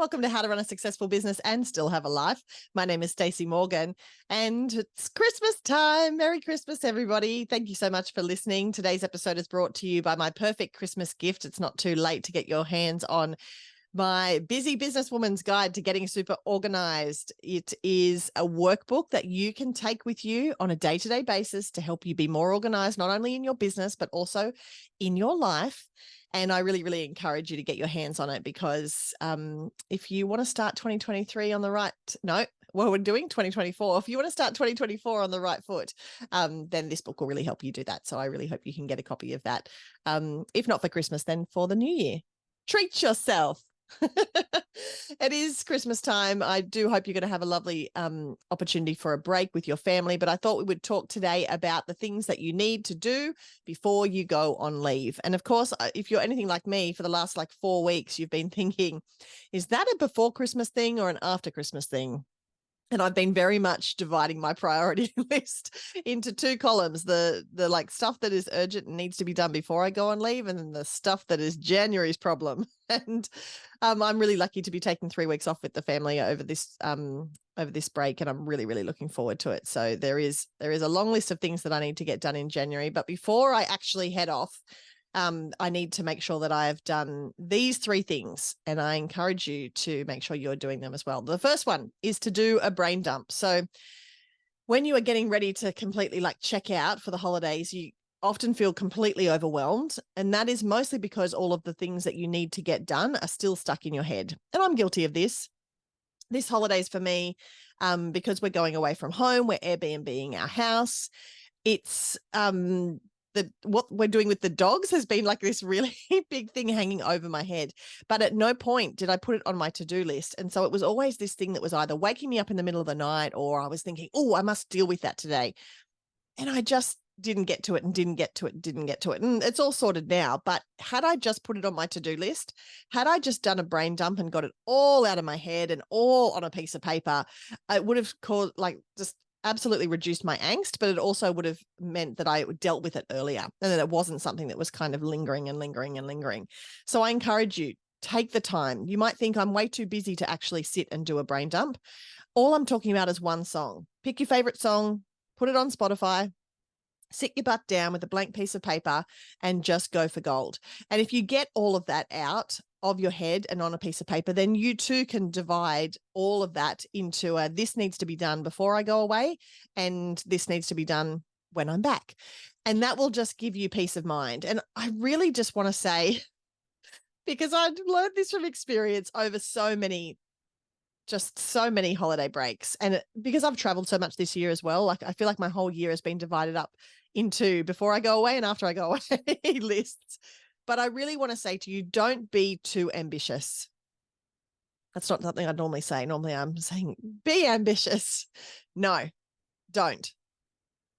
welcome to How to Run a Successful Business and Still Have a Life. My name is Stacey Morgan and it's Christmas time. Merry Christmas, everybody. Thank you so much for listening. Today's episode is brought to you by my perfect Christmas gift. It's not too late to get your hands on my Busy Businesswoman's Guide to Getting Super Organized. It is a workbook that you can take with you on a day-to-day basis to help you be more organized, not only in your business, but also in your life. And I really, really encourage you to get your hands on it because if you want to start 2023 on the right, we're doing 2024. If you want to start 2024 on the right foot, then this book will really help you do that. So I really hope you can get a copy of that. If not for Christmas, then for the new year. Treat yourself. It is Christmas time. I do hope you're going to have a lovely opportunity for a break with your family, but I thought we would talk today about the things that you need to do before you go on leave. And of course, if you're anything like me, for the last 4 weeks, you've been thinking, is that a before Christmas thing or an after Christmas thing? And I've been very much dividing my priority list into two columns, the stuff that is urgent and needs to be done before I go on leave, and then the stuff that is January's problem. And I'm really lucky to be taking 3 weeks off with the family over this break, and I'm really, really looking forward to it. So there is a long list of things that I need to get done in January. But before I actually head off, I need to make sure that I have done these 3 things, and I encourage you to make sure you're doing them as well. The first one is to do a brain dump. So when you are getting ready to completely check out for the holidays, you often feel completely overwhelmed, and that is mostly because all of the things that you need to get done are still stuck in your head. And I'm guilty of this. This holidays for me, because we're going away from home, we're Airbnb-ing our house. It's what we're doing with the dogs has been this really big thing hanging over my head. But at no point did I put it on my to-do list. And so it was always this thing that was either waking me up in the middle of the night, or I was thinking, oh, I must deal with that today. And I just didn't get to it and didn't get to it. And it's all sorted now. But had I just put it on my to-do list, had I just done a brain dump and got it all out of my head and all on a piece of paper, it would have caused just absolutely reduced my angst, but it also would have meant that I dealt with it earlier and that it wasn't something that was kind of lingering. So I encourage you, take the time. You might think I'm way too busy to actually sit and do a brain dump. All I'm talking about is one song. Pick your favorite song, put it on Spotify, sit your butt down with a blank piece of paper and just go for gold. And if you get all of that out of your head and on a piece of paper, then you too can divide all of that into this needs to be done before I go away, and this needs to be done when I'm back. And that will just give you peace of mind. And I really just want to say, because I've learned this from experience over so many holiday breaks, and because I've traveled so much this year as well, I feel like my whole year has been divided up into before I go away and after I go away lists. But I really want to say to you, don't be too ambitious. That's not something I'd normally say. Normally I'm saying be ambitious. No, don't.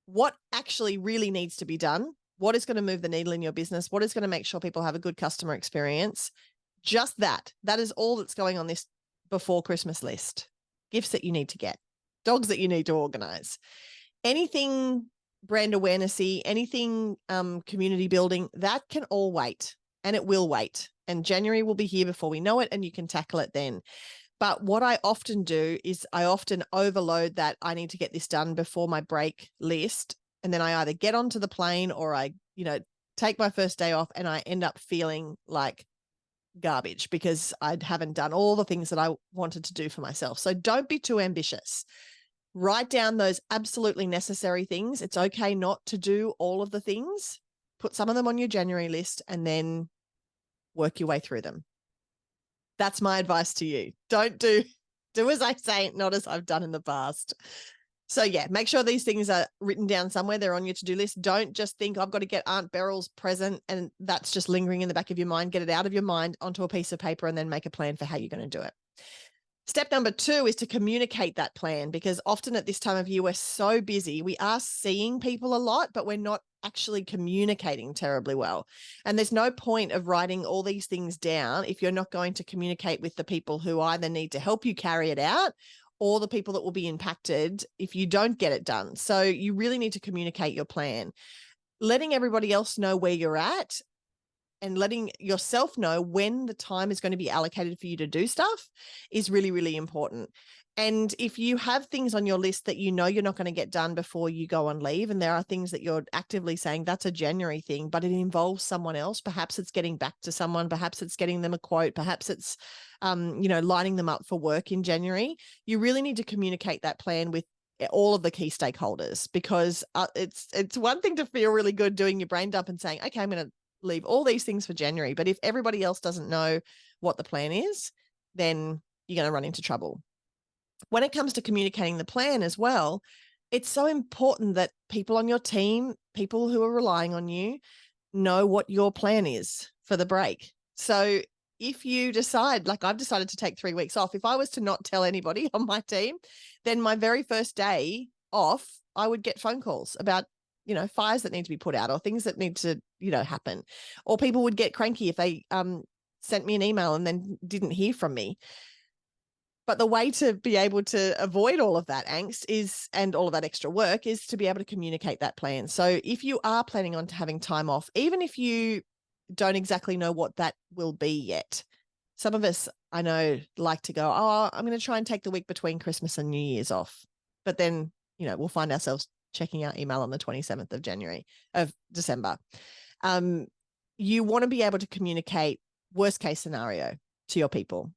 What actually really needs to be done? What is going to move the needle in your business? What is going to make sure people have a good customer experience? Just that. That is all that's going on this before Christmas list. Gifts that you need to get, dogs that you need to organize, anything brand awarenessy, anything community building, that can all wait, and it will wait. And January will be here before we know it, and you can tackle it then. But what I often do is I often overload that I need to get this done before my break list. And then I either get onto the plane or I, take my first day off, and I end up feeling like garbage because I haven't done all the things that I wanted to do for myself. So don't be too ambitious. Write down those absolutely necessary things. It's okay not to do all of the things. Put some of them on your January list and then work your way through them. That's my advice to you. Don't do as I say, not as I've done in the past. So yeah, make sure these things are written down somewhere. They're on your to-do list. Don't just think I've got to get Aunt Beryl's present and that's just lingering in the back of your mind. Get it out of your mind onto a piece of paper and then make a plan for how you're going to do it. Step number 2 is to communicate that plan, because often at this time of year, we're so busy. We are seeing people a lot, but we're not actually communicating terribly well. And there's no point of writing all these things down if you're not going to communicate with the people who either need to help you carry it out or the people that will be impacted if you don't get it done. So you really need to communicate your plan. Letting everybody else know where you're at and letting yourself know when the time is going to be allocated for you to do stuff is really, really important. And if you have things on your list that you know you're not going to get done before you go on leave, and there are things that you're actively saying that's a January thing, but it involves someone else, perhaps it's getting back to someone, perhaps it's getting them a quote, perhaps it's, lining them up for work in January, you really need to communicate that plan with all of the key stakeholders, because it's one thing to feel really good doing your brain dump and saying, okay, I'm going to leave all these things for January. But if everybody else doesn't know what the plan is, then you're going to run into trouble. When it comes to communicating the plan as well, it's so important that people on your team, people who are relying on you, know what your plan is for the break. So if you decide, like I've decided to take 3 weeks off, if I was to not tell anybody on my team, then my very first day off, I would get phone calls about, fires that need to be put out or things that need to, happen. Or people would get cranky if they sent me an email and then didn't hear from me. But the way to be able to avoid all of that angst and all of that extra work is to be able to communicate that plan. So if you are planning on having time off, even if you don't exactly know what that will be yet, some of us, I know, like to go, oh, I'm going to try and take the week between Christmas and New Year's off. But then, we'll find ourselves checking our email on the 27th of December. You want to be able to communicate worst case scenario to your people.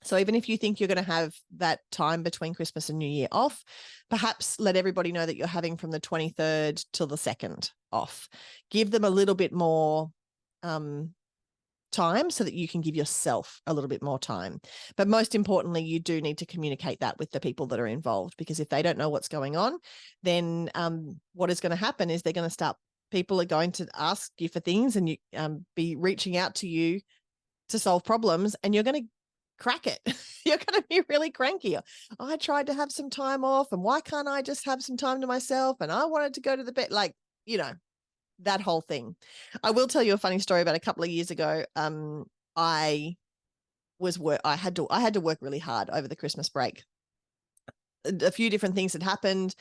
So even if you think you're going to have that time between Christmas and New Year off, perhaps let everybody know that you're having from the 23rd till the 2nd off. Give them a little bit more time so that you can give yourself a little bit more time. But most importantly, you do need to communicate that with the people that are involved, because if they don't know what's going on, then what is going to happen is people are going to ask you for things, and you be reaching out to you to solve problems, and you're going to crack it. You're going to be really cranky. I tried to have some time off, and why can't I just have some time to myself? And I wanted to go to the bed, that whole thing. I will tell you a funny story about a couple of years ago. I had to work really hard over the Christmas break. A few different things had happened,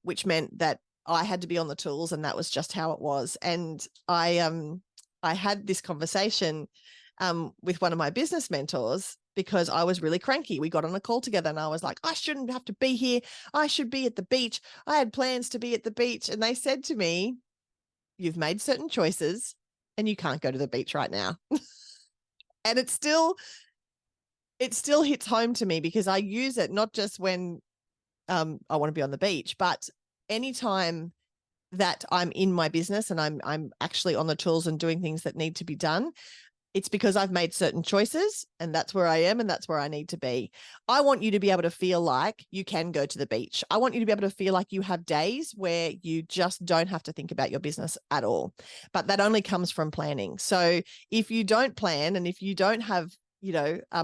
which meant that I had to be on the tools, and that was just how it was. And I had this conversation with one of my business mentors, because I was really cranky. We got on a call together and I was like, I shouldn't have to be here. I should be at the beach. I had plans to be at the beach. And they said to me, you've made certain choices and you can't go to the beach right now. And it still hits home to me, because I use it not just when I want to be on the beach, but anytime that I'm in my business and I'm actually on the tools and doing things that need to be done. It's because I've made certain choices, and that's where I am, and that's where I need to be. I want you to be able to feel like you can go to the beach. I want you to be able to feel like you have days where you just don't have to think about your business at all. But that only comes from planning. So if you don't plan, and if you don't have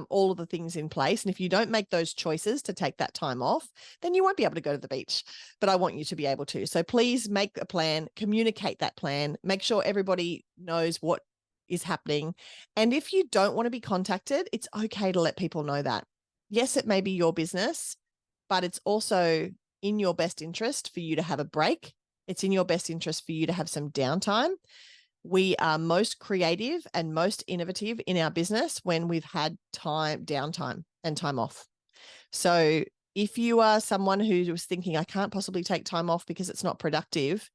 all of the things in place, and if you don't make those choices to take that time off, then you won't be able to go to the beach. But I want you to be able to. So please make a plan, communicate that plan, make sure everybody knows what is happening. And if you don't want to be contacted, it's okay to let people know that. Yes, it may be your business, but it's also in your best interest for you to have a break. It's in your best interest for you to have some downtime. We are most creative and most innovative in our business when we've had downtime and time off. So if you are someone who was thinking, I can't possibly take time off because it's not productive,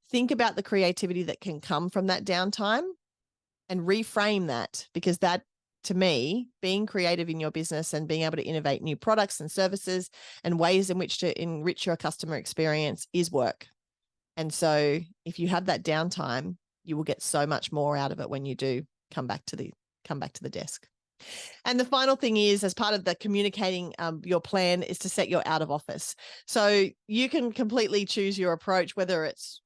think about the creativity that can come from that downtime and reframe that, because that, to me, being creative in your business and being able to innovate new products and services and ways in which to enrich your customer experience is work. And so if you have that downtime, you will get so much more out of it when you do come back to the desk. And the final thing is, as part of the communicating your plan, is to set your out of office. So you can completely choose your approach, whether it's,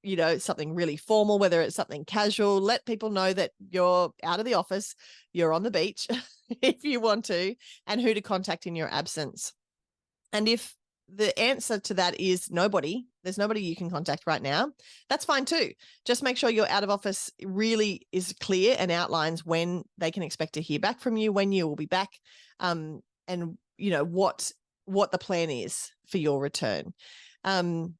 something really formal, whether it's something casual. Let people know that you're out of the office, you're on the beach if you want to, and who to contact in your absence. And if the answer to that is there's nobody you can contact right now, that's fine too. Just make sure your out of office really is clear and outlines when they can expect to hear back from you, when you will be back, and what the plan is for your return. And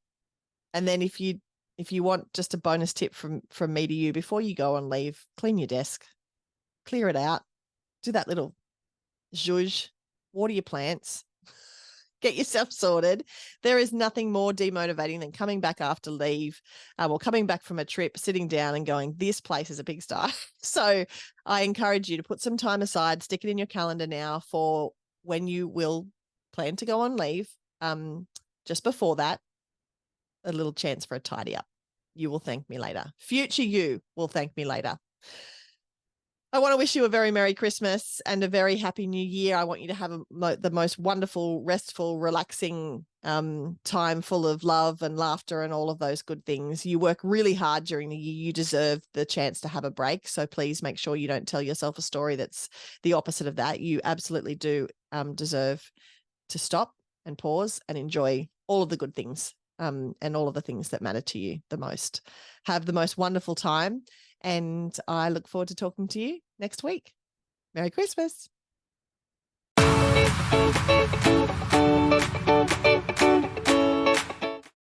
then if you if you want just a bonus tip from me to you, before you go on leave, clean your desk, clear it out, do that little zhuzh, water your plants, get yourself sorted. There is nothing more demotivating than coming back after leave or coming back from a trip, sitting down and going, this place is a pigsty. So I encourage you to put some time aside, stick it in your calendar now for when you will plan to go on leave. Just before that, a little chance for a tidy up. You will thank me later. Future you will thank me later. I want to wish you a very Merry Christmas and a very Happy New Year. I want you to have the most wonderful, restful, relaxing time full of love and laughter and all of those good things. You work really hard during the year. You deserve the chance to have a break. So please make sure you don't tell yourself a story that's the opposite of that. You absolutely do deserve to stop and pause and enjoy all of the good things and all of the things that matter to you the most. Have the most wonderful time. And I look forward to talking to you next week. Merry Christmas.